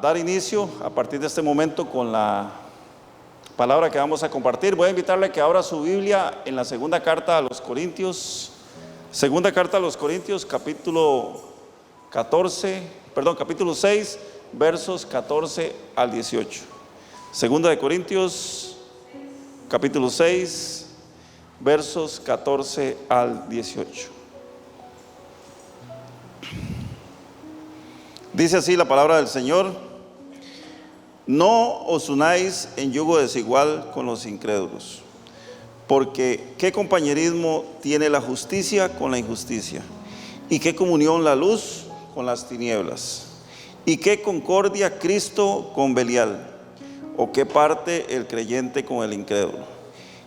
dar inicio a partir de este momento con la palabra que vamos a compartir. Voy a invitarle a que abra su Biblia en la segunda carta a los Corintios, capítulo 6, versos 14 al 18. Segunda de Corintios, capítulo 6, versos 14 al 18. Dice así la palabra del Señor: no os unáis en yugo desigual con los incrédulos, porque ¿qué compañerismo tiene la justicia con la injusticia? ¿Y qué comunión la luz con las tinieblas? ¿Y qué concordia Cristo con Belial? ¿O qué parte el creyente con el incrédulo?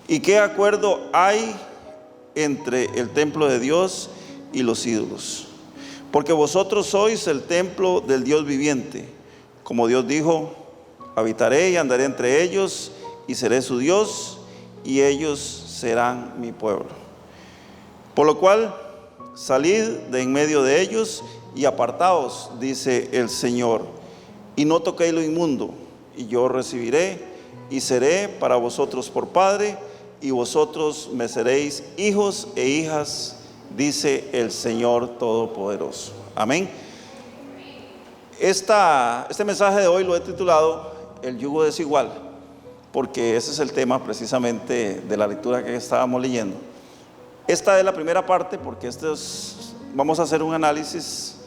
¿Y qué acuerdo hay entre el templo de Dios y los ídolos? Porque vosotros sois el templo del Dios viviente. Como Dios dijo: habitaré y andaré entre ellos, y seré su Dios, y ellos serán mi pueblo. Por lo cual, salid de en medio de ellos y apartaos, dice el Señor, y no toquéis lo inmundo, y yo recibiré y seré para vosotros por Padre, y vosotros me seréis hijos e hijas, dice el Señor Todopoderoso. Amén. Este mensaje de hoy lo he titulado El yugo desigual, porque ese es el tema precisamente de la lectura que estábamos leyendo. Esta es la primera parte, porque vamos a hacer un análisis,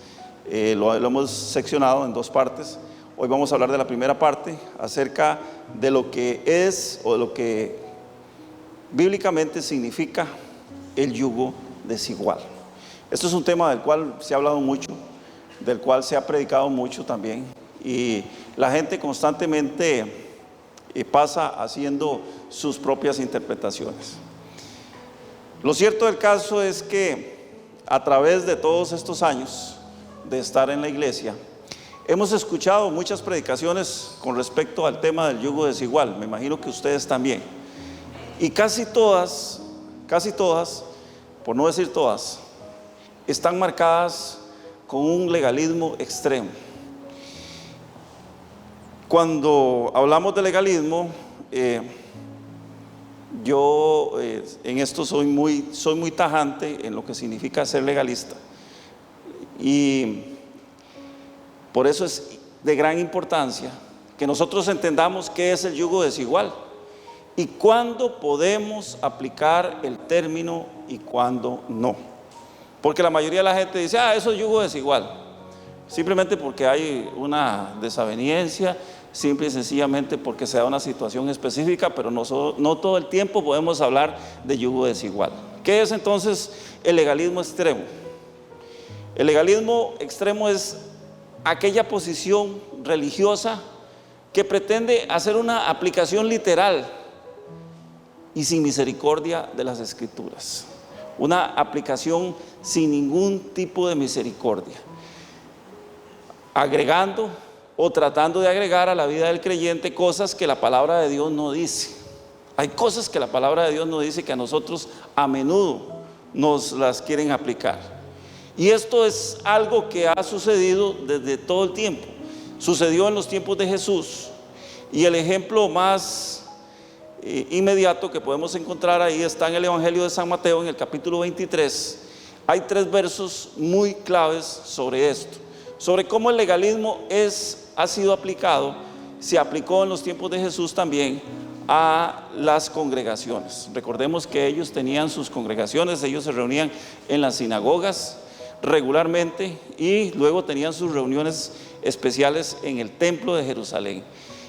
lo hemos seccionado en dos partes. Hoy vamos a hablar de la primera parte, acerca de lo que es o de lo que bíblicamente significa el yugo desigual. Esto es un tema del cual se ha hablado mucho, del cual se ha predicado mucho también, y la gente constantemente pasa haciendo sus propias interpretaciones. Lo cierto del caso es que a través de todos estos años de estar en la iglesia, hemos escuchado muchas predicaciones con respecto al tema del yugo desigual. Me imagino que ustedes también. Y casi todas, por no decir todas, están marcadas con un legalismo extremo. Cuando hablamos de legalismo, yo en esto soy muy tajante en lo que significa ser legalista, y por eso es de gran importancia que nosotros entendamos qué es el yugo desigual y cuándo podemos aplicar el término y cuándo no. Porque la mayoría de la gente dice: eso es yugo desigual, simplemente porque hay una desaveniencia, simple y sencillamente porque se da una situación específica, pero no todo el tiempo podemos hablar de yugo desigual. ¿Qué es entonces el legalismo extremo? El legalismo extremo es aquella posición religiosa que pretende hacer una aplicación literal y sin misericordia de las Escrituras, una aplicación sin ningún tipo de misericordia, agregando o tratando de agregar a la vida del creyente cosas que la palabra de Dios no dice. Hay cosas que la palabra de Dios no dice, que a nosotros a menudo nos las quieren aplicar. Y esto es algo que ha sucedido desde todo el tiempo. Sucedió en los tiempos de Jesús, y el ejemplo más inmediato que podemos encontrar ahí está en el Evangelio de San Mateo, en el capítulo 23. Hay 3 versos muy claves sobre esto, sobre cómo el legalismo ha sido aplicado, se aplicó en los tiempos de Jesús también a las congregaciones. Recordemos que ellos tenían sus congregaciones, ellos se reunían en las sinagogas regularmente, y luego tenían sus reuniones especiales en el templo de Jerusalén.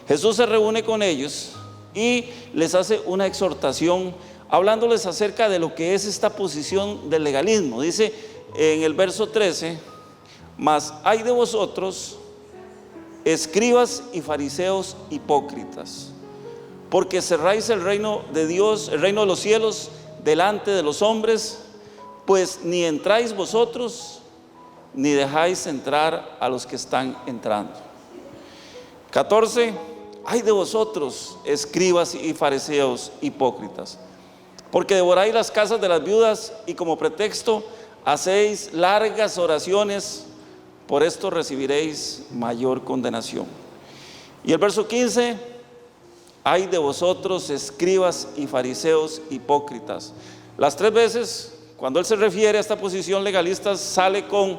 Jesús se reúne con ellos y les hace una exhortación, hablándoles acerca de lo que es esta posición del legalismo. Dice en el verso 13: mas hay de vosotros, escribas y fariseos hipócritas, porque cerráis el reino de Dios, el reino de los cielos, delante de los hombres, pues ni entráis vosotros, ni dejáis entrar a los que están entrando. 14: ay de vosotros, escribas y fariseos hipócritas, porque devoráis las casas de las viudas, y como pretexto hacéis largas oraciones, por esto recibiréis mayor condenación. Y el verso 15: ay de vosotros, escribas y fariseos hipócritas. Las 3 veces, cuando él se refiere a esta posición legalista, sale con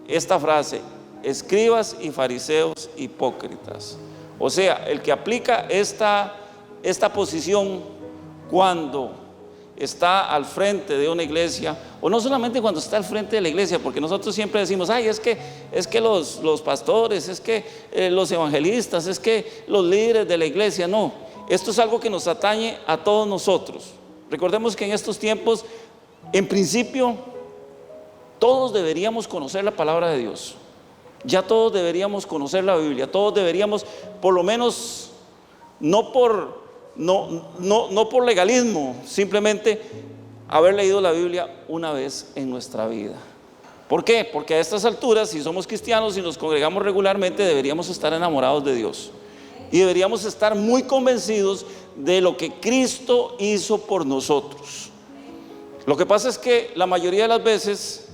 esta frase: escribas y fariseos hipócritas. O sea, el que aplica esta posición cuando está al frente de una iglesia, o no solamente cuando está al frente de la iglesia, porque nosotros siempre decimos: ay, es que los pastores, es que los evangelistas, es que los líderes de la iglesia. No, esto es algo que nos atañe a todos nosotros. Recordemos que en estos tiempos, en principio, todos deberíamos conocer la palabra de Dios. Ya todos deberíamos conocer la Biblia. Todos deberíamos, por lo menos, no por legalismo, simplemente haber leído la Biblia una vez en nuestra vida. ¿Por qué? Porque a estas alturas, si somos cristianos y nos congregamos regularmente, deberíamos estar enamorados de Dios y deberíamos estar muy convencidos de lo que Cristo hizo por nosotros. Lo que pasa es que la mayoría de las veces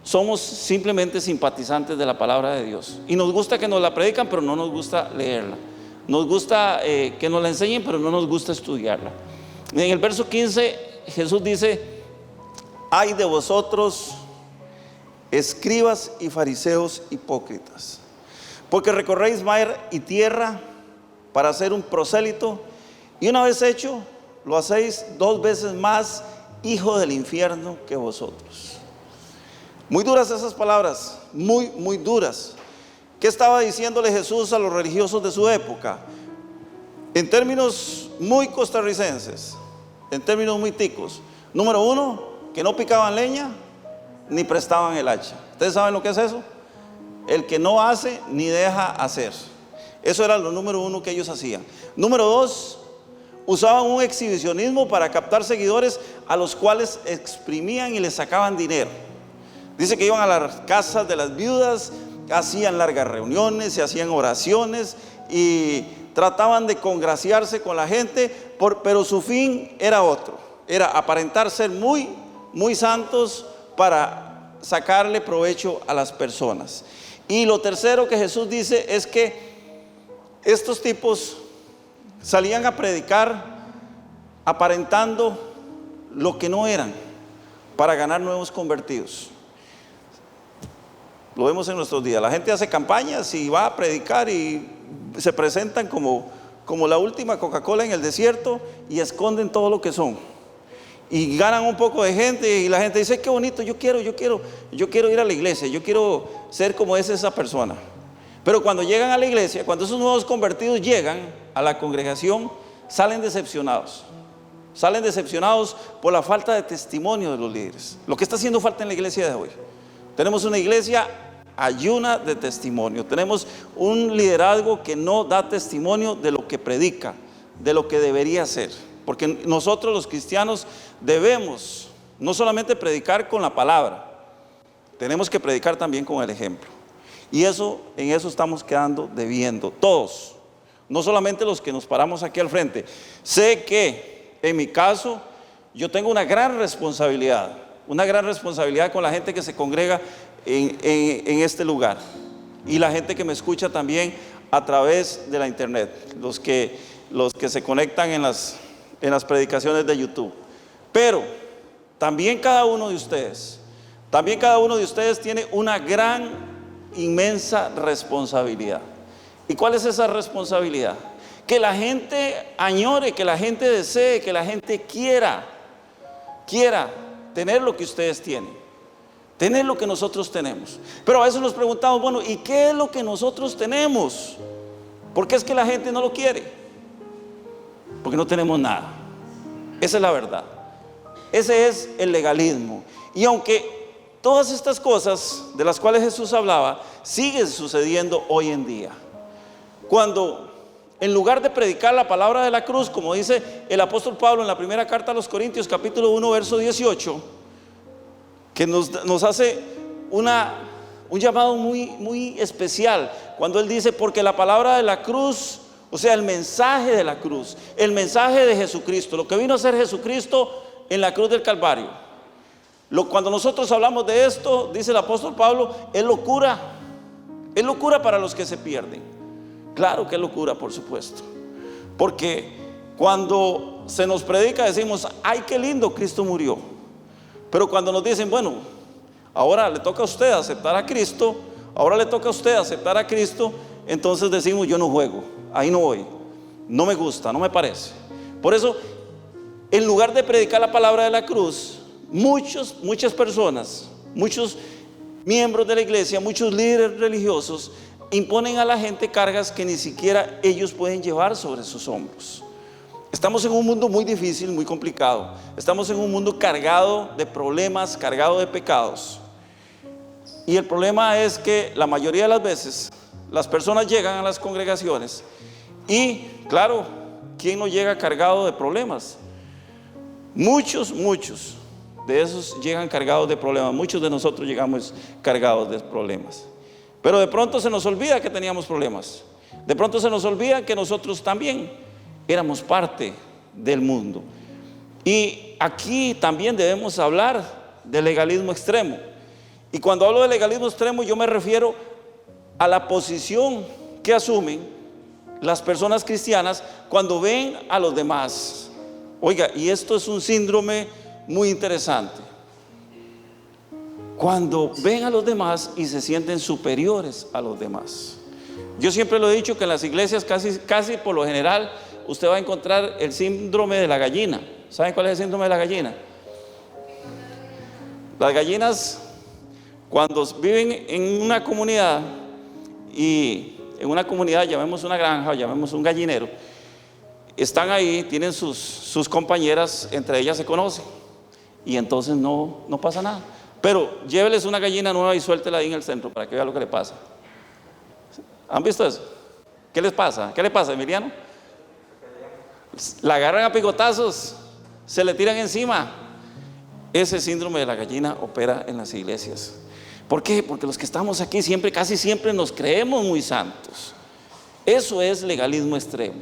somos simplemente simpatizantes de la palabra de Dios y nos gusta que nos la predican, pero no nos gusta leerla. Nos gusta que nos la enseñen, pero no nos gusta estudiarla. En el verso 15 Jesús dice: ay de vosotros, escribas y fariseos hipócritas, porque recorréis mar y tierra para hacer un prosélito, y una vez hecho, lo hacéis 2 veces más hijo del infierno que vosotros. Muy duras esas palabras, muy, muy duras. ¿Qué estaba diciéndole Jesús a los religiosos de su época? En términos muy costarricenses, en términos muy ticos. Número 1, que no picaban leña ni prestaban el hacha. ¿Ustedes saben lo que es eso? El que no hace ni deja hacer. Eso era lo número 1 que ellos hacían. Número 2, usaban un exhibicionismo para captar seguidores, a los cuales exprimían y les sacaban dinero. Dice que iban a las casas de las viudas, hacían largas reuniones, se hacían oraciones y trataban de congraciarse con la gente, pero su fin era otro: era aparentar ser muy, muy santos para sacarle provecho a las personas. Y lo tercero que Jesús dice es que estos tipos salían a predicar aparentando lo que no eran, para ganar nuevos convertidos. Lo vemos en nuestros días. La gente hace campañas y va a predicar y se presentan como la última Coca-Cola en el desierto y esconden todo lo que son. Y ganan un poco de gente y la gente dice: qué bonito, yo quiero ir a la iglesia, yo quiero ser como es esa persona. Pero cuando llegan a la iglesia, cuando esos nuevos convertidos llegan a la congregación, salen decepcionados. Salen decepcionados por la falta de testimonio de los líderes. Lo que está haciendo falta en la iglesia de hoy. Tenemos una iglesia ayuna de testimonio. Tenemos un liderazgo que no da testimonio de lo que predica, de lo que debería ser. Porque nosotros los cristianos debemos no solamente predicar con la palabra, tenemos que predicar también con el ejemplo. Y en eso estamos quedando debiendo, todos. No solamente los que nos paramos aquí al frente. Sé que en mi caso yo tengo una gran responsabilidad con la gente que se congrega en este lugar, y la gente que me escucha también a través de la internet, los que se conectan en las predicaciones de YouTube. Pero también cada uno de ustedes tiene una gran, inmensa responsabilidad. ¿Y cuál es esa responsabilidad? Que la gente añore, que la gente desee, que la gente quiera tener lo que ustedes tienen, tener lo que nosotros tenemos. Pero a veces nos preguntamos: bueno, ¿y qué es lo que nosotros tenemos? ¿Por qué es que la gente no lo quiere? Porque no tenemos nada. Esa es la verdad. Ese es el legalismo. Y aunque todas estas cosas de las cuales Jesús hablaba siguen sucediendo hoy en día, cuando en lugar de predicar la palabra de la cruz, como dice el apóstol Pablo en la primera carta a los Corintios, capítulo 1, verso 18, que nos hace un llamado muy, muy especial, cuando él dice: porque la palabra de la cruz, o sea, el mensaje de la cruz, el mensaje de Jesucristo, lo que vino a ser Jesucristo en la cruz del Calvario, cuando nosotros hablamos de esto, dice el apóstol Pablo, es locura para los que se pierden. Claro que es locura, por supuesto. Porque cuando se nos predica decimos, ay, qué lindo, Cristo murió. Pero cuando nos dicen, bueno, ahora le toca a usted aceptar a Cristo, ahora le toca a usted aceptar a Cristo, entonces decimos, yo no juego, ahí no voy, no me gusta, no me parece. Por eso, en lugar de predicar la palabra de la cruz, muchas personas, muchos miembros de la iglesia, muchos líderes religiosos imponen a la gente cargas que ni siquiera ellos pueden llevar sobre sus hombros. Estamos en un mundo muy difícil, muy complicado. Estamos en un mundo cargado de problemas, cargado de pecados. Y el problema es que la mayoría de las veces las personas llegan a las congregaciones y, claro, ¿quién no llega cargado de problemas? Muchos de esos llegan cargados de problemas. Muchos de nosotros llegamos cargados de problemas. Pero de pronto se nos olvida que teníamos problemas. De pronto se nos olvida que nosotros también éramos parte del mundo. Y aquí también debemos hablar del legalismo extremo. Y cuando hablo de legalismo extremo, yo me refiero a la posición que asumen las personas cristianas cuando ven a los demás. Oiga, y esto es un síndrome muy interesante. Cuando ven a los demás y se sienten superiores a los demás. Yo siempre lo he dicho que en las iglesias casi por lo general usted va a encontrar el síndrome de la gallina. ¿Saben cuál es el síndrome de la gallina? Las gallinas, cuando viven en una comunidad, y en una comunidad, llamemos una granja, llamemos un gallinero, están ahí, tienen sus compañeras, entre ellas se conocen, y entonces no pasa nada. Pero lléveles una gallina nueva y suéltela ahí en el centro para que vea lo que le pasa. ¿Han visto eso? ¿Qué les pasa? ¿Qué le pasa, Emiliano? La agarran a picotazos, se le tiran encima. Ese síndrome de la gallina opera en las iglesias. ¿Por qué? Porque los que estamos aquí casi siempre nos creemos muy santos. Eso es legalismo extremo.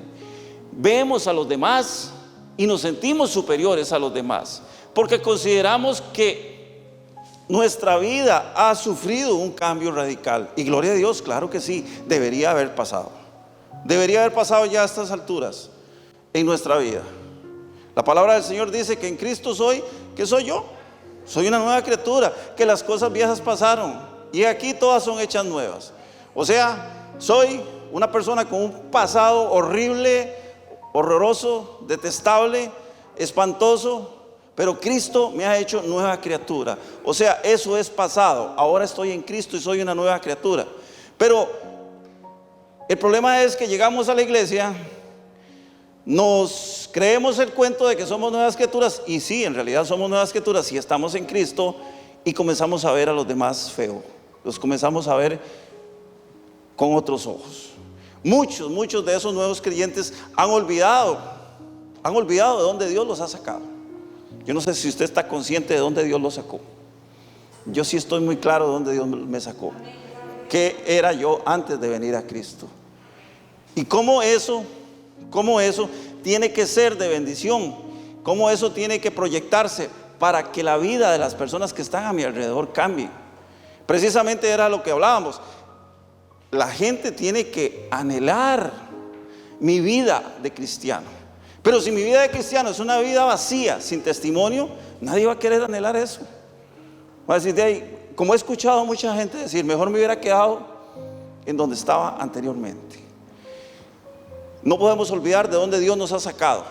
Vemos a los demás y nos sentimos superiores a los demás, porque consideramos que nuestra vida ha sufrido un cambio radical. Y gloria a Dios, claro que sí, debería haber pasado. Debería haber pasado ya a estas alturas en nuestra vida. La palabra del Señor dice que en Cristo soy, ¿qué soy yo? Soy una nueva criatura, que las cosas viejas pasaron y aquí todas son hechas nuevas. O sea, soy una persona con un pasado horrible, horroroso, detestable, espantoso, pero Cristo me ha hecho nueva criatura. O sea, eso es pasado. Ahora estoy en Cristo y soy una nueva criatura. Pero el problema es que llegamos a la iglesia, nos creemos el cuento de que somos nuevas criaturas, y sí, en realidad somos nuevas criaturas si estamos en Cristo, y comenzamos a ver a los demás feo, los comenzamos a ver con otros ojos. Muchos de esos nuevos creyentes han olvidado de dónde Dios los ha sacado. Yo no sé si usted está consciente de dónde Dios los sacó. Yo sí estoy muy claro de dónde Dios me sacó. ¿Qué era yo antes de venir a Cristo? Y cómo eso tiene que ser de bendición, cómo eso tiene que proyectarse para que la vida de las personas que están a mi alrededor cambie. Precisamente era lo que hablábamos. La gente tiene que anhelar mi vida de cristiano. Pero si mi vida de cristiano es una vida vacía, sin testimonio, nadie va a querer anhelar eso. Va a decir, de ahí, como he escuchado a mucha gente decir, mejor me hubiera quedado en donde estaba anteriormente. No podemos olvidar de dónde Dios nos ha sacado.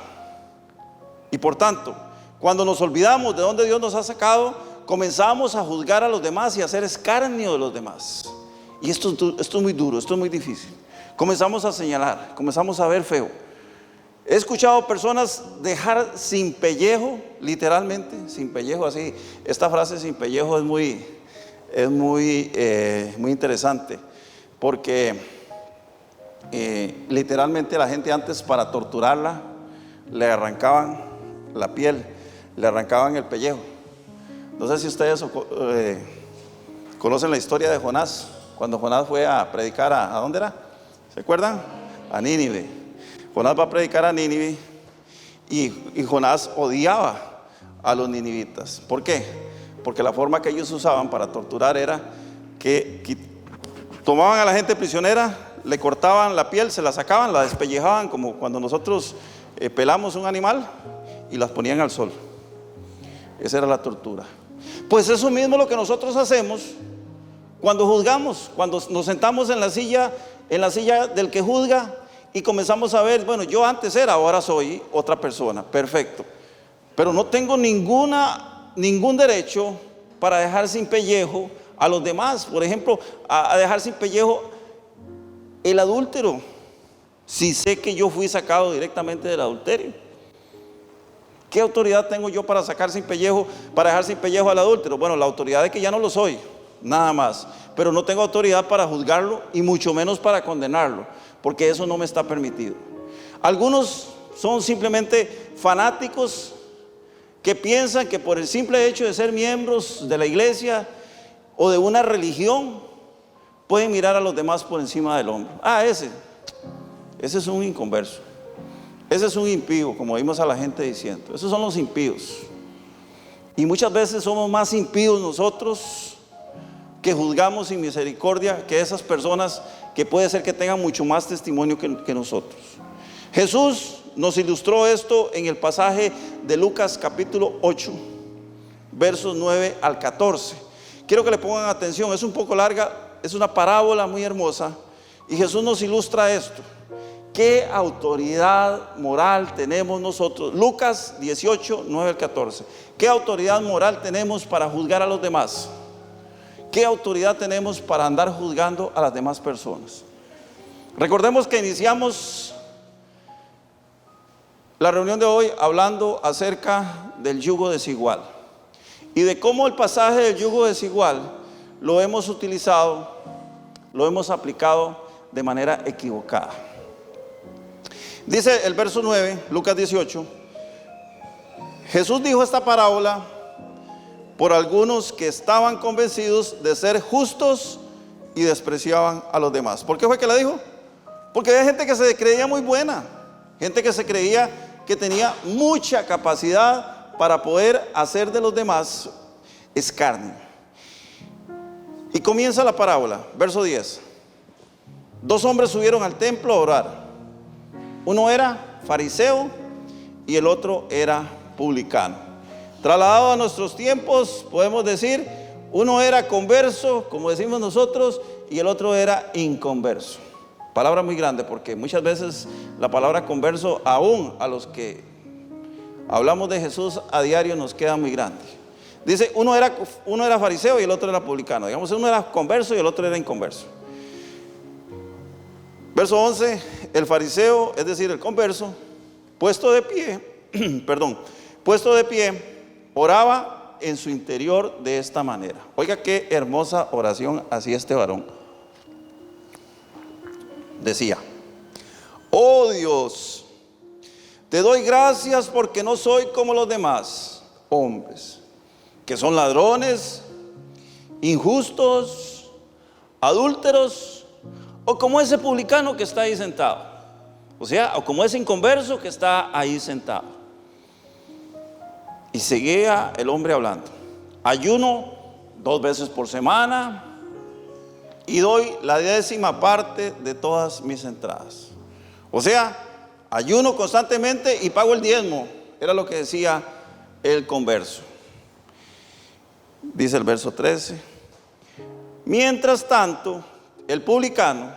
Y por tanto, cuando nos olvidamos de dónde Dios nos ha sacado, comenzamos a juzgar a los demás y a hacer escarnio de los demás. Y esto es muy duro, esto es muy difícil. Comenzamos a señalar, comenzamos a ver feo. He escuchado personas dejar sin pellejo, literalmente, sin pellejo, así. Esta frase sin pellejo es muy interesante, porque literalmente la gente antes, para torturarla, le arrancaban la piel, le arrancaban el pellejo. No sé si ustedes conocen la historia de Jonás, cuando Jonás fue a predicar ¿a dónde era? ¿Se acuerdan? A Nínive. Jonás va a predicar a Nínive y Jonás odiaba a los ninivitas. ¿Por qué? Porque la forma que ellos usaban para torturar era que tomaban a la gente prisionera, le cortaban la piel, se la sacaban, la despellejaban como cuando nosotros pelamos un animal y las ponían al sol. Esa era la tortura. Pues eso mismo es lo que nosotros hacemos cuando juzgamos, cuando nos sentamos en la silla del que juzga y comenzamos a ver, bueno, yo antes era, ahora soy otra persona, perfecto, pero no tengo ningún derecho para dejar sin pellejo a los demás. Por ejemplo, a dejar sin pellejo el adúltero, si sé que yo fui sacado directamente del adulterio. ¿Qué autoridad tengo yo para dejar sin pellejo al adúltero? Bueno, la autoridad es que ya no lo soy, nada más. Pero no tengo autoridad para juzgarlo y mucho menos para condenarlo, porque eso no me está permitido. Algunos son simplemente fanáticos que piensan que por el simple hecho de ser miembros de la iglesia o de una religión pueden mirar a los demás por encima del hombro. Ese es un inconverso, ese es un impío, como vimos a la gente diciendo. Esos son los impíos. Y muchas veces somos más impíos nosotros, que juzgamos sin misericordia, que esas personas que puede ser que tengan mucho más testimonio que nosotros. Jesús nos ilustró esto en el pasaje de Lucas capítulo 8, versos 9 al 14. Quiero que le pongan atención, es un poco larga, es una parábola muy hermosa, y Jesús nos ilustra esto. ¿Qué autoridad moral tenemos nosotros? Lucas 18, 9 al 14. ¿Qué autoridad moral tenemos para juzgar a los demás? ¿Qué autoridad tenemos para andar juzgando a las demás personas? Recordemos que iniciamos la reunión de hoy hablando acerca del yugo desigual y de cómo el pasaje del yugo desigual lo hemos utilizado, lo hemos aplicado de manera equivocada. Dice el verso 9, Lucas 18, Jesús dijo esta parábola por algunos que estaban convencidos de ser justos y despreciaban a los demás. ¿Por qué fue que la dijo? Porque había gente que se creía muy buena, gente que se creía que tenía mucha capacidad para poder hacer de los demás escarnio. Y comienza la parábola, verso 10. 2 hombres subieron al templo a orar. Uno era fariseo y el otro era publicano. Trasladado a nuestros tiempos, podemos decir, uno era converso, como decimos nosotros, y el otro era inconverso. Palabra muy grande, porque muchas veces la palabra converso, aún a los que hablamos de Jesús a diario, nos queda muy grande. Dice, uno era fariseo y el otro era publicano. Digamos, uno era converso y el otro era inconverso. Verso 11, el fariseo, es decir, el converso, puesto de pie, oraba en su interior de esta manera. Oiga qué hermosa oración hacía este varón. Decía, oh Dios, te doy gracias porque no soy como los demás hombres, que son ladrones, injustos, adúlteros, o como ese publicano que está ahí sentado. O sea, o como ese inconverso que está ahí sentado. Y seguía el hombre hablando. Ayuno 2 veces por semana y doy la 10ª parte de todas mis entradas. O sea, ayuno constantemente y pago el diezmo. Era lo que decía el converso. Dice el verso 13. Mientras tanto, el publicano,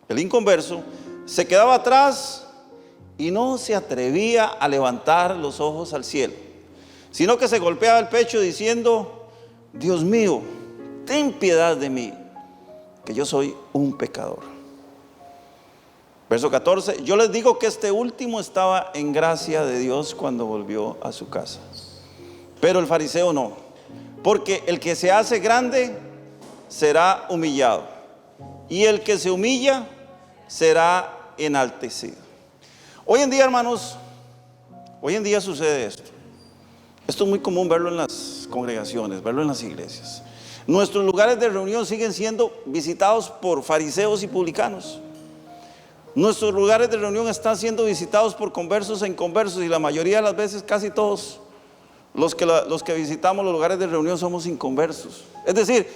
el inconverso, se quedaba atrás y no se atrevía a levantar los ojos al cielo, sino que se golpeaba el pecho diciendo, Dios mío, ten piedad de mí, que yo soy un pecador. Verso 14, yo les digo que este último estaba en gracia de Dios cuando volvió a su casa, pero el fariseo no, porque el que se hace grande será humillado, y el que se humilla será enaltecido. Hoy en día, hermanos, hoy en día sucede esto. Esto es muy común verlo en las congregaciones, verlo en las iglesias. Nuestros lugares de reunión siguen siendo visitados por fariseos y publicanos. Nuestros lugares de reunión están siendo visitados por conversos e inconversos, y la mayoría de las veces, casi todos los que visitamos los lugares de reunión somos inconversos. Es decir,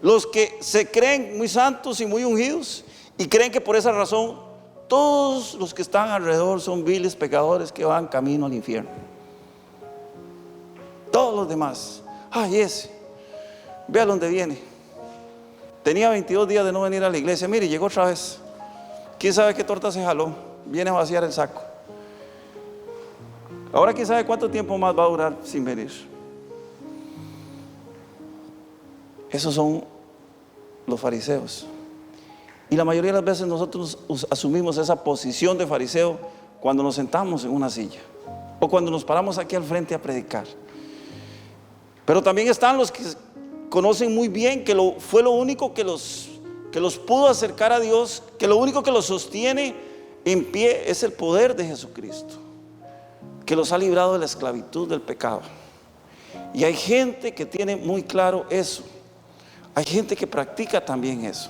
Los que se creen muy santos y muy ungidos y creen que por esa razón todos los que están alrededor son viles pecadores que van camino al infierno. Todos los demás, ay, ese, vea dónde viene. Tenía 22 días de no venir a la iglesia, mire, llegó otra vez. ¿Quién sabe qué torta se jaló? Viene a vaciar el saco. Ahora quién sabe cuánto tiempo más va a durar sin venir. Esos son los fariseos. Y la mayoría de las veces nosotros asumimos esa posición de fariseo cuando nos sentamos en una silla o cuando nos paramos aquí al frente a predicar. Pero también están los que conocen muy bien que fue lo único que los pudo acercar a Dios, que lo único que los sostiene en pie es el poder de Jesucristo, que los ha librado de la esclavitud del pecado. Y hay gente que tiene muy claro eso. Hay gente que practica también eso.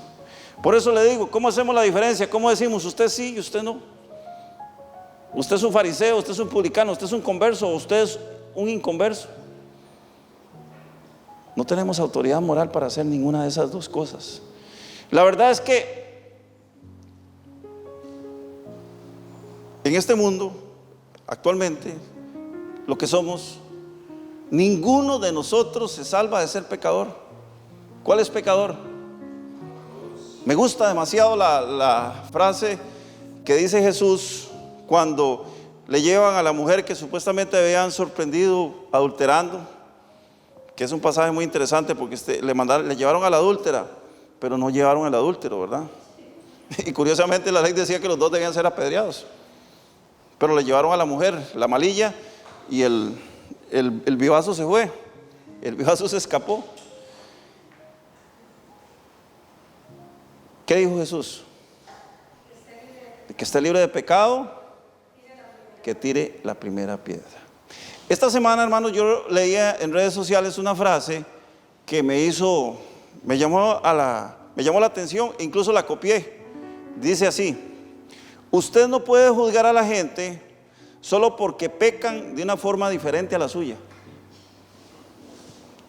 Por eso le digo, ¿cómo hacemos la diferencia? ¿Cómo decimos usted sí y usted no? Usted es un fariseo, usted es un publicano, usted es un converso o usted es un inconverso. No tenemos autoridad moral para hacer ninguna de esas dos cosas. La verdad es que en este mundo, actualmente, lo que somos, ninguno de nosotros se salva de ser pecador. ¿Cuál es pecador? Me gusta demasiado la frase que dice Jesús cuando le llevan a la mujer que supuestamente habían sorprendido adulterando, que es un pasaje muy interesante porque le llevaron a la adúltera, pero no llevaron al adúltero, ¿verdad? Y curiosamente la ley decía que los dos debían ser apedreados, pero le llevaron a la mujer, la malilla, y el vivazo se fue, el vivazo se escapó. ¿Qué dijo Jesús? El que esté libre de pecado, que tire la primera piedra. Esta semana, hermanos, yo leía en redes sociales una frase que me llamó la atención, incluso la copié. Dice así: usted no puede juzgar a la gente solo porque pecan de una forma diferente a la suya.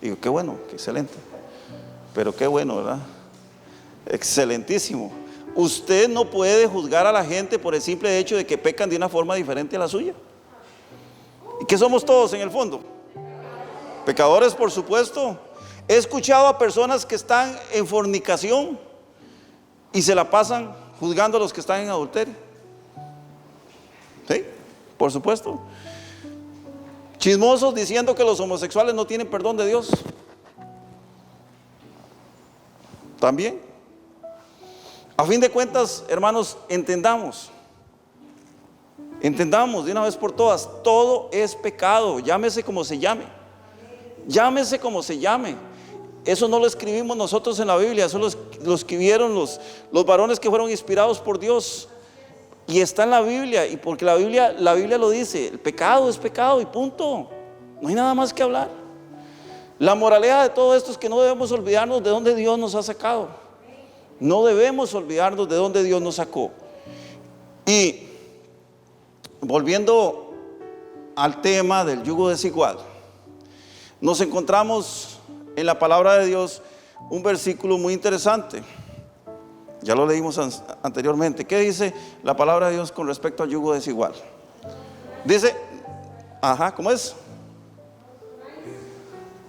Digo, qué bueno, qué excelente. Pero qué bueno, ¿verdad? Excelentísimo. Usted no puede juzgar a la gente por el simple hecho de que pecan de una forma diferente a la suya. ¿Y qué somos todos en el fondo? Pecadores, por supuesto. He escuchado a personas que están en fornicación y se la pasan juzgando a los que están en adulterio. ¿Sí? Por supuesto. Chismosos diciendo que los homosexuales no tienen perdón de Dios. También. A fin de cuentas, hermanos, entendamos de una vez por todas, todo es pecado, llámese como se llame. Llámese como se llame. Eso no lo escribimos nosotros en la Biblia, eso lo escribieron los varones que fueron inspirados por Dios. Y está en la Biblia, y porque la Biblia lo dice, el pecado es pecado y punto. No hay nada más que hablar. La moraleja de todo esto es que no debemos olvidarnos de dónde Dios nos ha sacado. No debemos olvidarnos de dónde Dios nos sacó. Y volviendo al tema del yugo desigual, nos encontramos en la palabra de Dios un versículo muy interesante. Ya lo leímos anteriormente. ¿Qué dice la palabra de Dios con respecto al yugo desigual? Dice, ¿cómo es?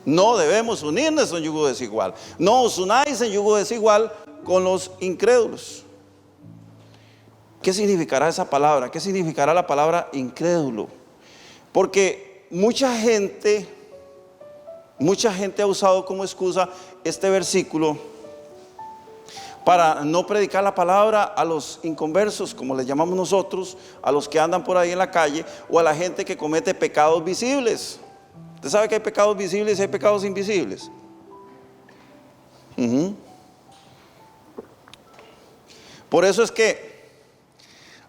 No debemos unirnos en yugo desigual. No os unáis en yugo desigual con los incrédulos. ¿Qué significará esa palabra? ¿Qué significará la palabra incrédulo? Porque mucha gente ha usado como excusa este versículo para no predicar la palabra a los inconversos, como les llamamos nosotros, a los que andan por ahí en la calle, o a la gente que comete pecados visibles. Usted sabe que hay pecados visibles y hay pecados invisibles. Por eso es que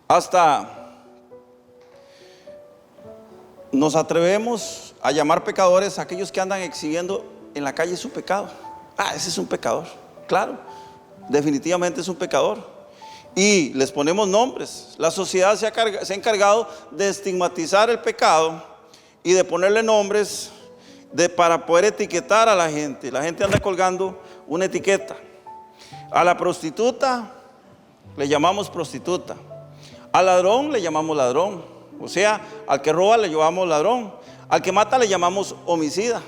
hasta nos atrevemos a llamar pecadores a aquellos que andan exhibiendo en la calle su pecado. Ese es un pecador. Claro, definitivamente es un pecador. Y les ponemos nombres. La sociedad se ha encargado de estigmatizar el pecado y de ponerle nombres para poder etiquetar a la gente. La gente anda colgando una etiqueta. A la prostituta le llamamos prostituta. Al ladrón le llamamos ladrón. O sea, al que roba le llamamos ladrón. Al que mata le llamamos homicida.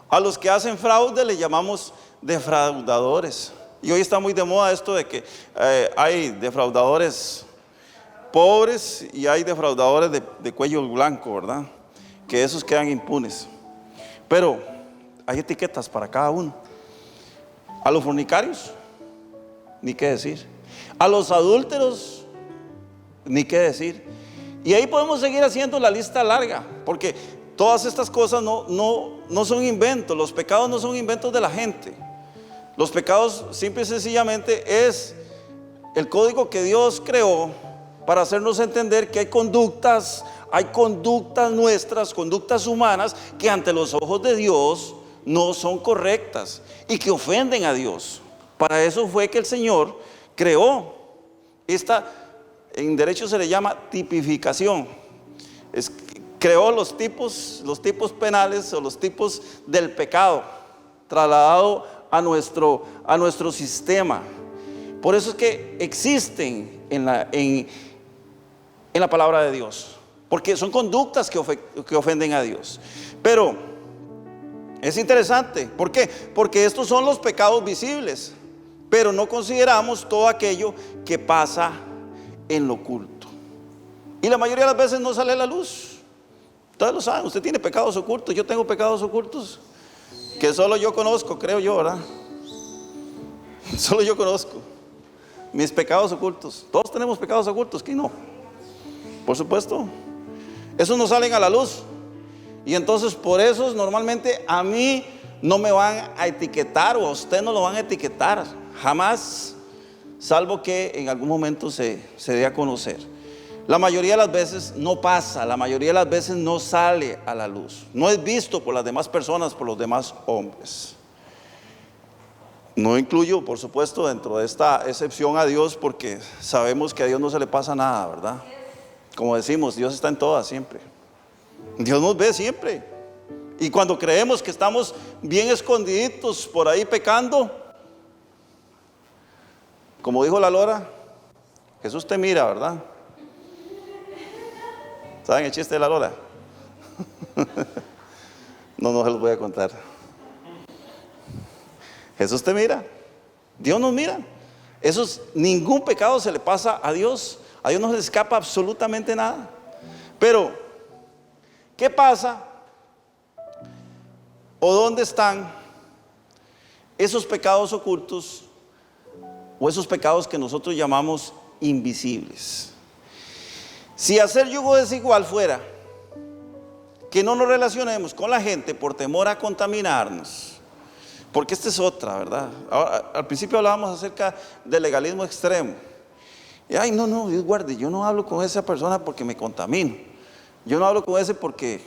A los que hacen fraude le llamamos defraudadores. Y hoy está muy de moda esto de que hay defraudadores pobres y hay defraudadores de cuello blanco, ¿verdad? Que esos quedan impunes. Pero hay etiquetas para cada uno. A los fornicarios, ni qué decir. A los adúlteros, ni qué decir. Y ahí podemos seguir haciendo la lista larga, porque todas estas cosas no son inventos. Los pecados no son inventos de la gente. Los pecados simple y sencillamente es el código que Dios creó para hacernos entender que hay conductas nuestras, conductas humanas, que ante los ojos de Dios no son correctas y que ofenden a Dios. Para eso fue que el Señor creó esta, en derecho se le llama tipificación. Creó los tipos penales o los tipos del pecado, trasladado a nuestro sistema. Por eso es que existen en la palabra de Dios, porque son conductas que ofenden a Dios. Pero es interesante, ¿por qué? Porque estos son los pecados visibles, pero no consideramos todo aquello que pasa en lo oculto. Y la mayoría de las veces no sale a la luz. Ustedes lo saben, usted tiene pecados ocultos, yo tengo pecados ocultos que solo yo conozco, creo yo, ¿verdad? Solo yo conozco mis pecados ocultos. Todos tenemos pecados ocultos, ¿quién no? Por supuesto. Esos no salen a la luz. Y entonces por eso normalmente a mí no me van a etiquetar, o a usted no lo van a etiquetar, jamás, salvo que en algún momento se dé a conocer. La mayoría de las veces no pasa, la mayoría de las veces no sale a la luz, no es visto por las demás personas, por los demás hombres. No incluyo, por supuesto, dentro de esta excepción a Dios, porque sabemos que a Dios no se le pasa nada, ¿verdad? Como decimos, Dios está en todas siempre. Dios nos ve siempre. Y cuando creemos que estamos bien escondiditos por ahí pecando, como dijo la Lora, Jesús te mira, ¿verdad? ¿Saben el chiste de la Lora? No se los voy a contar. Jesús te mira, Dios nos mira. Ningún pecado se le pasa a Dios. A Dios no se le escapa absolutamente nada. Pero, ¿qué pasa? ¿O dónde están esos pecados ocultos o esos pecados que nosotros llamamos invisibles? Si hacer yugo desigual fuera que no nos relacionemos con la gente por temor a contaminarnos, porque esta es otra, ¿verdad? Ahora, al principio hablábamos acerca del legalismo extremo. Y ay, no, Dios guarde, yo no hablo con esa persona porque me contamino. Yo no hablo con ese porque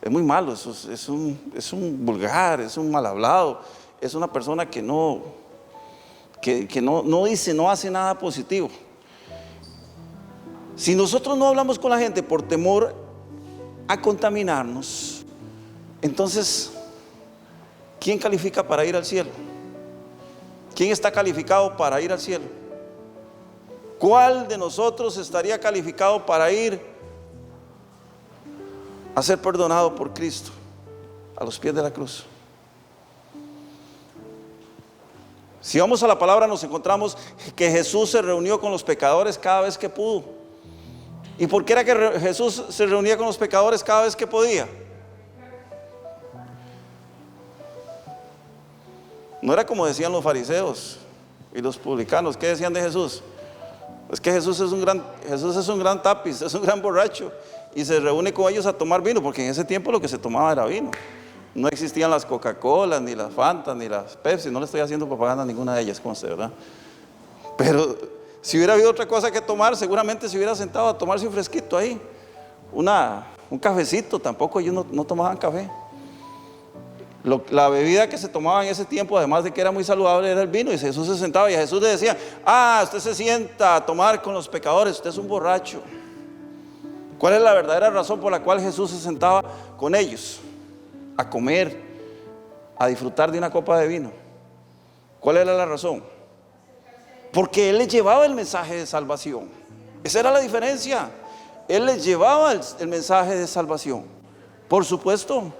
es muy malo, es un vulgar, es un mal hablado, es una persona que no dice, no hace nada positivo. Si nosotros no hablamos con la gente por temor a contaminarnos, entonces, ¿quién califica para ir al cielo? ¿Quién está calificado para ir al cielo? ¿Cuál de nosotros estaría calificado para ir a ser perdonado por Cristo a los pies de la cruz? Si vamos a la palabra, nos encontramos que Jesús se reunió con los pecadores cada vez que pudo. ¿Y por qué era que Jesús se reunía con los pecadores cada vez que podía? No era como decían los fariseos y los publicanos. ¿Qué decían de Jesús? Es que Jesús es un gran tapiz, es un gran borracho, y se reúne con ellos a tomar vino, porque en ese tiempo lo que se tomaba era vino. No existían las Coca-Cola, ni las Fanta, ni las Pepsi. No le estoy haciendo propaganda a ninguna de ellas, conste, ¿verdad? Pero si hubiera habido otra cosa que tomar, seguramente se hubiera sentado a tomarse un fresquito ahí, un cafecito. Tampoco ellos no tomaban café. La bebida que se tomaba en ese tiempo, además de que era muy saludable, era el vino. Y Jesús se sentaba y a Jesús le decía: usted se sienta a tomar con los pecadores, usted es un borracho. ¿Cuál es la verdadera razón por la cual Jesús se sentaba con ellos? A comer, a disfrutar de una copa de vino. ¿Cuál era la razón? Porque él les llevaba el mensaje de salvación. Esa era la diferencia. Él les llevaba el mensaje de salvación. Por supuesto,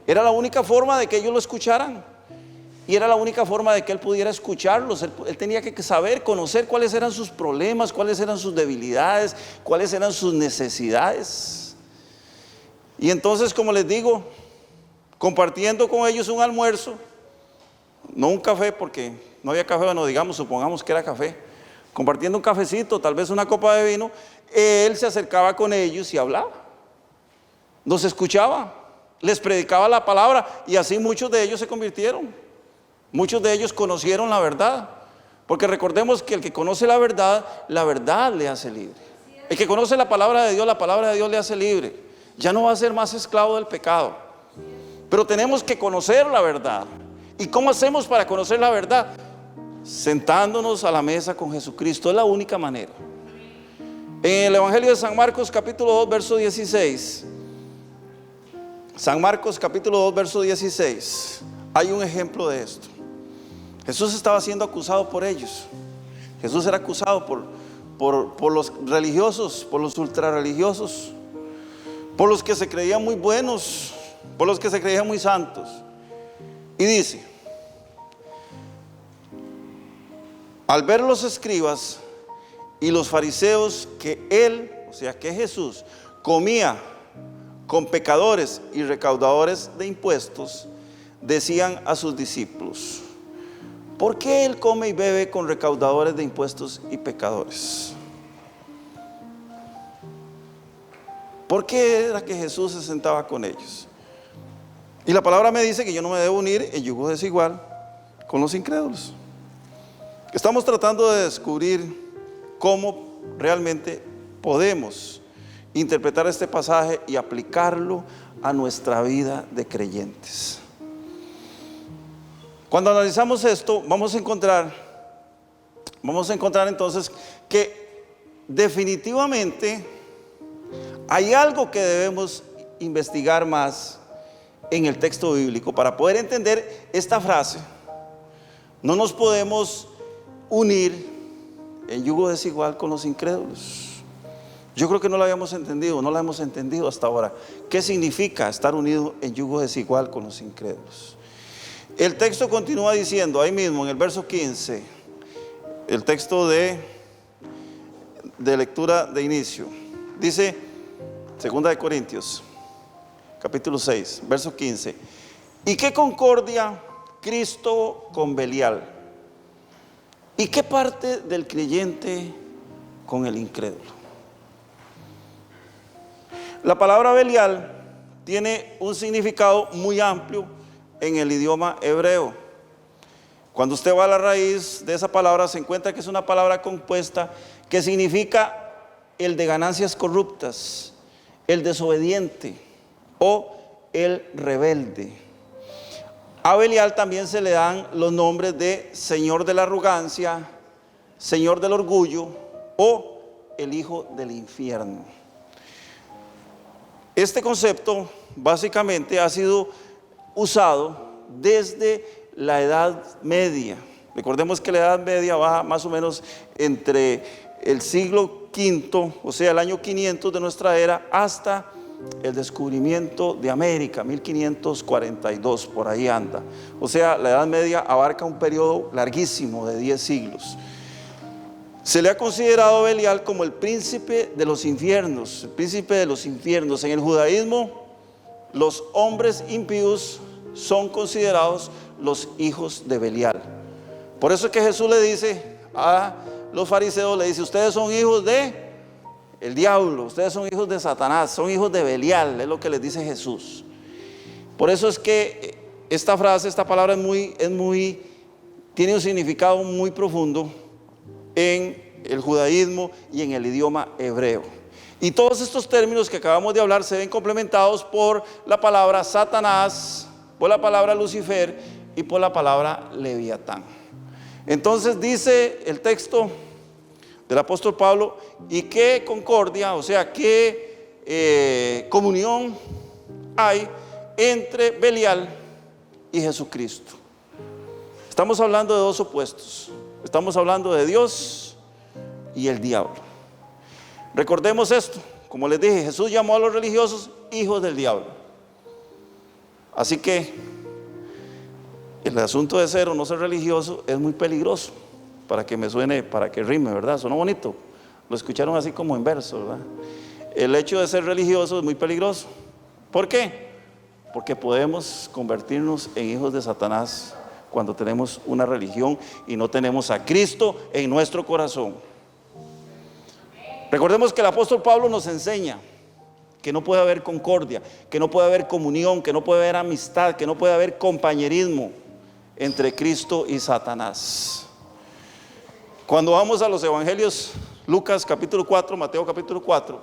era la única forma de que ellos lo escucharan. Y era la única forma de que él pudiera escucharlos. Él tenía que saber, conocer cuáles eran sus problemas, cuáles eran sus debilidades, cuáles eran sus necesidades. Y entonces, como les digo, compartiendo con ellos un almuerzo, no un café, porque no había café, bueno, digamos, supongamos que era café, compartiendo un cafecito, tal vez una copa de vino, él se acercaba con ellos y hablaba, los escuchaba, les predicaba la palabra, y así muchos de ellos se convirtieron. Muchos de ellos conocieron la verdad, porque recordemos que el que conoce la verdad le hace libre. El que conoce la palabra de Dios le hace libre. Ya no va a ser más esclavo del pecado. Pero tenemos que conocer la verdad. ¿Y cómo hacemos para conocer la verdad? Sentándonos a la mesa con Jesucristo. Es la única manera. En el Evangelio de San Marcos capítulo 2 verso 16, San Marcos capítulo 2 verso 16, hay un ejemplo de esto. Jesús estaba siendo acusado por ellos. Jesús era acusado por los religiosos, por los ultrarreligiosos, por los que se creían muy buenos, por los que se creían muy santos. Y dice: al ver los escribas y los fariseos que él, o sea que Jesús, comía con pecadores y recaudadores de impuestos, decían a sus discípulos: ¿por qué él come y bebe con recaudadores de impuestos y pecadores? ¿Por qué era que Jesús se sentaba con ellos? Y la palabra me dice que yo no me debo unir en yugo desigual con los incrédulos. Estamos tratando de descubrir cómo realmente podemos interpretar este pasaje y aplicarlo a nuestra vida de creyentes. Cuando analizamos esto, vamos a encontrar entonces que definitivamente hay algo que debemos investigar más en el texto bíblico para poder entender esta frase. No nos podemos unir en yugo desigual con los incrédulos. Yo creo que no la hemos entendido hasta ahora. ¿Qué significa estar unido en yugo desigual con los incrédulos? El texto continúa diciendo, ahí mismo en el verso 15, el texto de lectura de inicio, dice, 2 de Corintios, capítulo 6, verso 15: ¿y qué concordia Cristo con Belial? ¿Y qué parte del creyente con el incrédulo? La palabra Belial tiene un significado muy amplio en el idioma hebreo. Cuando usted va a la raíz de esa palabra, se encuentra que es una palabra compuesta que significa el de ganancias corruptas, el desobediente o el rebelde. A Belial también se le dan los nombres de señor de la arrogancia, señor del orgullo o el hijo del infierno. Este concepto básicamente ha sido usado desde la Edad Media. Recordemos que la Edad Media va más o menos entre el siglo V, o sea el año 500 de nuestra era, hasta el descubrimiento de América, 1542, por ahí anda. O sea, la Edad Media abarca un periodo larguísimo de 10 siglos. Se le ha considerado a Belial como el príncipe de los infiernos, el príncipe de los infiernos. En el judaísmo, los hombres impíos son considerados los hijos de Belial. Por eso es que Jesús le dice a los fariseos, le dice: ustedes son hijos de el diablo, ustedes son hijos de Satanás, son hijos de Belial, es lo que les dice Jesús. Por eso es que esta frase, esta palabra tiene un significado muy profundo en el judaísmo y en el idioma hebreo. Y todos estos términos que acabamos de hablar se ven complementados por la palabra Satanás, por la palabra Lucifer y por la palabra Leviatán. Entonces dice el texto del apóstol Pablo: ¿y qué concordia, o sea, qué comunión hay entre Belial y Jesucristo? Estamos hablando de dos opuestos. Estamos hablando de Dios y el diablo. Recordemos esto, como les dije, Jesús llamó a los religiosos hijos del diablo. Así que el asunto de ser o no ser religioso es muy peligroso, para que me suene, para que rime, ¿verdad? Suena bonito. Lo escucharon así como en verso, ¿verdad? El hecho de ser religioso es muy peligroso. ¿Por qué? Porque podemos convertirnos en hijos de Satanás cuando tenemos una religión y no tenemos a Cristo en nuestro corazón. Recordemos que el apóstol Pablo nos enseña que no puede haber concordia, que no puede haber comunión, que no puede haber amistad, que no puede haber compañerismo entre Cristo y Satanás. Cuando vamos a los evangelios, Lucas capítulo 4, Mateo capítulo 4,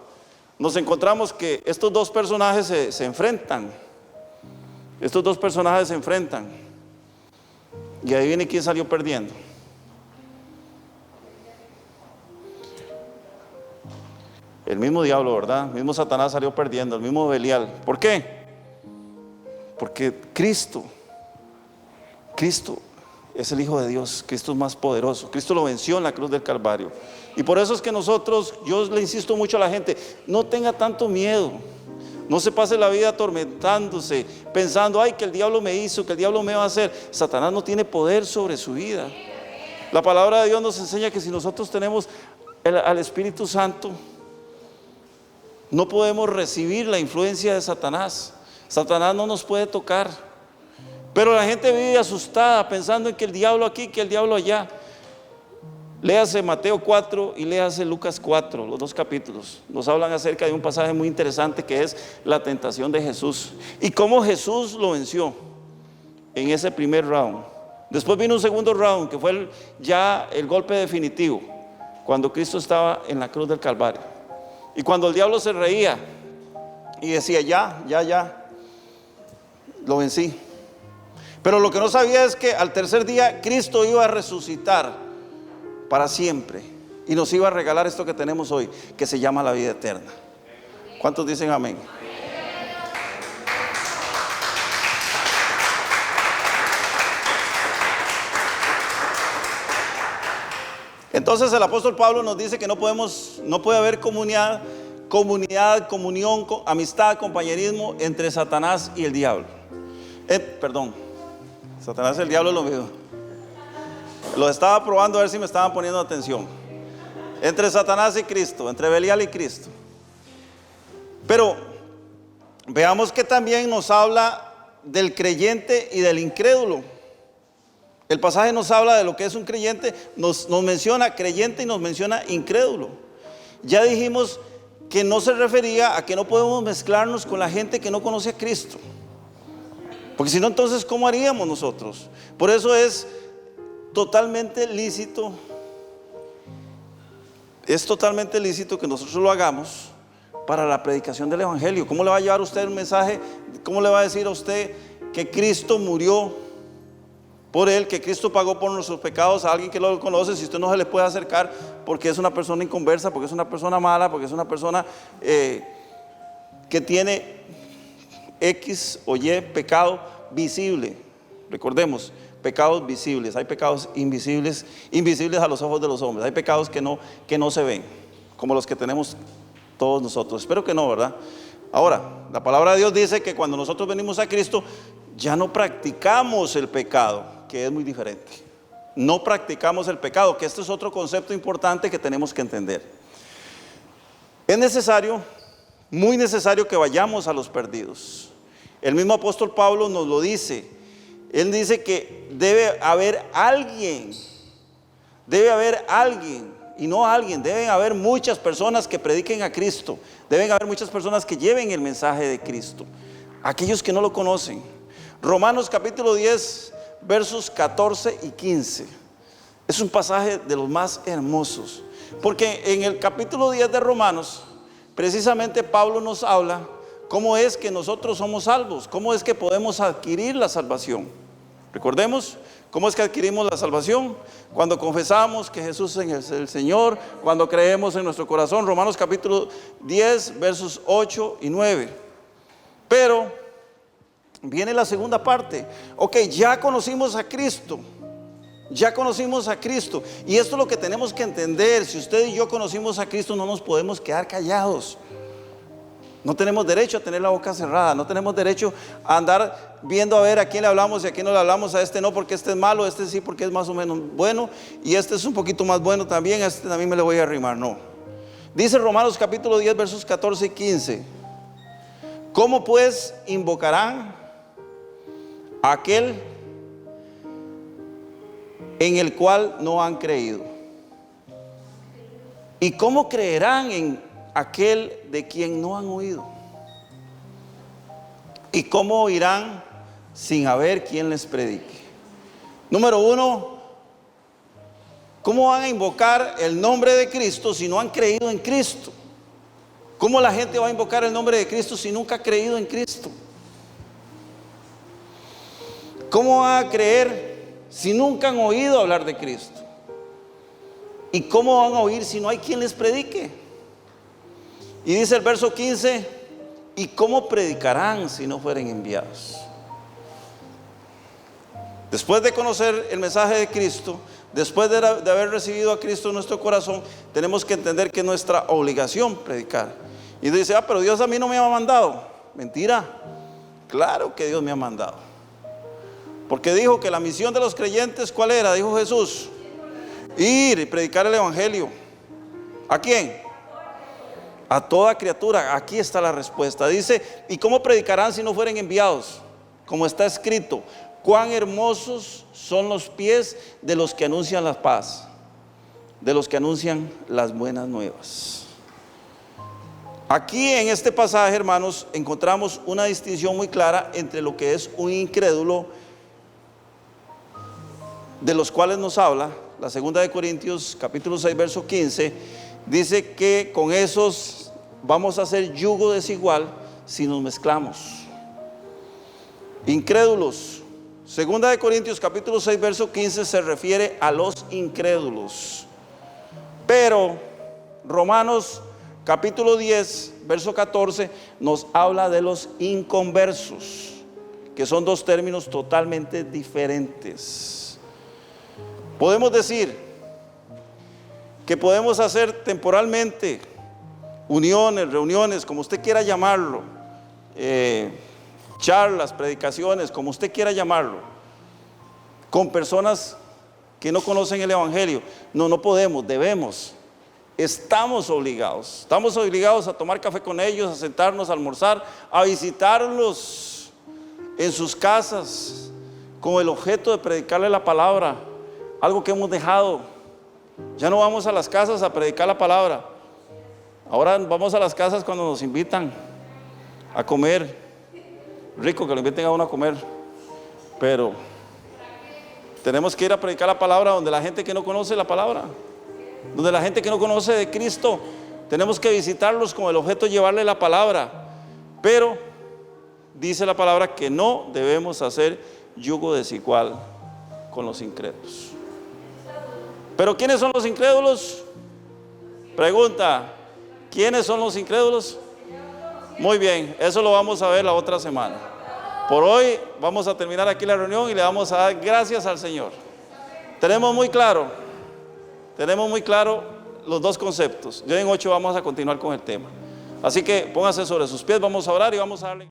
nos encontramos que estos dos personajes se enfrentan. Estos dos personajes se enfrentan. Y ahí viene quién salió perdiendo. El mismo diablo, ¿verdad? El mismo Satanás salió perdiendo, el mismo Belial. ¿Por qué? Porque Cristo es el Hijo de Dios. Cristo es más poderoso. Cristo lo venció en la cruz del Calvario. Y por eso es que nosotros, yo le insisto mucho a la gente, no tenga tanto miedo. No se pase la vida atormentándose, pensando, ay, que el diablo me hizo, que el diablo me va a hacer. Satanás no tiene poder sobre su vida. La palabra de Dios nos enseña que si nosotros tenemos al Espíritu Santo, no podemos recibir la influencia de Satanás. Satanás no nos puede tocar. Pero la gente vive asustada pensando en que el diablo aquí, que el diablo allá. Léase Mateo 4 y léase Lucas 4, los dos capítulos. Nos hablan acerca de un pasaje muy interesante que es la tentación de Jesús y cómo Jesús lo venció en ese primer round. Después vino un segundo round que fue ya el golpe definitivo, cuando Cristo estaba en la cruz del Calvario. Y cuando el diablo se reía y decía, ya, lo vencí. Pero lo que no sabía es que al tercer día Cristo iba a resucitar para siempre y nos iba a regalar esto que tenemos hoy, que se llama la vida eterna. ¿Cuántos dicen amén? Entonces el apóstol Pablo nos dice que no puede haber comunión, amistad, compañerismo entre Satanás y el diablo. Satanás y el diablo es lo mismo. Lo estaba probando a ver si me estaban poniendo atención. Entre Satanás y Cristo, entre Belial y Cristo. Pero veamos que también nos habla del creyente y del incrédulo. El pasaje nos habla de lo que es un creyente, nos menciona creyente y nos menciona incrédulo. Ya dijimos que no se refería a que no podemos mezclarnos con la gente que no conoce a Cristo. Porque si no, entonces, ¿cómo haríamos nosotros? Por eso es totalmente lícito. Es totalmente lícito que nosotros lo hagamos para la predicación del evangelio. ¿Cómo le va a llevar a usted un mensaje? ¿Cómo le va a decir a usted que Cristo murió por él, que Cristo pagó por nuestros pecados a alguien que no lo conoce, si usted no se le puede acercar porque es una persona inconversa, porque es una persona mala, porque es una persona que tiene X o Y pecado visible? Recordemos, pecados visibles, hay pecados invisibles a los ojos de los hombres, hay pecados que no se ven, como los que tenemos todos nosotros. Espero que no, ¿verdad? Ahora, la palabra de Dios dice que cuando nosotros venimos a Cristo, ya no practicamos el pecado, que es muy diferente. No practicamos el pecado, que este es otro concepto importante que tenemos que entender. Es necesario, muy necesario, que vayamos a los perdidos. El mismo apóstol Pablo nos lo dice. Él dice que debe haber alguien, y no alguien, deben haber muchas personas que prediquen a Cristo, deben haber muchas personas que lleven el mensaje de Cristo, aquellos que no lo conocen. Romanos capítulo 10, versos 14 y 15, es un pasaje de los más hermosos, porque en el capítulo 10 de Romanos, precisamente Pablo nos habla cómo es que nosotros somos salvos, cómo es que podemos adquirir la salvación. Recordemos, ¿cómo es que adquirimos la salvación? Cuando confesamos que Jesús es el Señor, cuando creemos en nuestro corazón. Romanos capítulo 10, versos 8 y 9. Pero viene la segunda parte. Ok, ya conocimos a Cristo, Ya conocimos a Cristo. Y esto es lo que tenemos que entender. Si usted y yo conocimos a Cristo, no nos podemos quedar callados. No tenemos derecho a tener la boca cerrada. No tenemos derecho a andar viendo a ver a quién le hablamos y a quién no le hablamos. A este no porque este es malo, a este sí porque es más o menos bueno, y este es un poquito más bueno también, a este también me le voy a arrimar. No. Dice Romanos capítulo 10 versos 14 y 15: ¿cómo pues invocarán a aquel en el cual no han creído? ¿Y cómo creerán en aquel de quien no han oído? ¿Y cómo oirán sin haber quien les predique? Número uno, ¿cómo van a invocar el nombre de Cristo si no han creído en Cristo? ¿Cómo la gente va a invocar el nombre de Cristo si nunca ha creído en Cristo? ¿Cómo van a creer si nunca han oído hablar de Cristo? ¿Y cómo van a oír si no hay quien les predique? Y dice el verso 15: ¿y cómo predicarán si no fueren enviados? Después de conocer el mensaje de Cristo, después de haber recibido a Cristo en nuestro corazón, tenemos que entender que es nuestra obligación predicar. Y dice: pero Dios a mí no me ha mandado. Mentira. Claro que Dios me ha mandado. Porque dijo que la misión de los creyentes, ¿cuál era? Dijo Jesús: ir y predicar el evangelio. ¿A quién? A toda criatura. Aquí está la respuesta. Dice: ¿y cómo predicarán si no fueren enviados? Como está escrito: cuán hermosos son los pies de los que anuncian la paz, de los que anuncian las buenas nuevas. Aquí en este pasaje, hermanos, encontramos una distinción muy clara entre lo que es un incrédulo, de los cuales nos habla la segunda de Corintios capítulo 6 verso 15. Dice que con esos vamos a hacer yugo desigual si nos mezclamos. Incrédulos. Segunda de Corintios capítulo 6 verso 15 se refiere a los incrédulos. Pero Romanos capítulo 10 verso 14 nos habla de los inconversos, que son dos términos totalmente diferentes. Podemos decir que podemos hacer temporalmente uniones, reuniones, como usted quiera llamarlo, charlas, predicaciones, como usted quiera llamarlo, con personas que no conocen el evangelio. No podemos, debemos, estamos obligados a tomar café con ellos, a sentarnos, a almorzar, a visitarlos en sus casas, con el objeto de predicarle la palabra. Algo que hemos dejado. Ya no vamos a las casas a predicar la palabra. Ahora vamos a las casas cuando nos invitan a comer. Rico que lo inviten a uno a comer, pero tenemos que ir a predicar la palabra donde la gente que no conoce la palabra, donde la gente que no conoce de Cristo, tenemos que visitarlos con el objeto de llevarle la palabra. Pero dice la palabra que no debemos hacer yugo desigual con los incrédulos. ¿Pero quiénes son los incrédulos? Pregunta: ¿quiénes son los incrédulos? Muy bien, eso lo vamos a ver la otra semana. Por hoy vamos a terminar aquí la reunión y le vamos a dar gracias al Señor. Tenemos muy claro los dos conceptos. Ya en 8 vamos a continuar con el tema. Así que póngase sobre sus pies, vamos a orar y vamos a darle.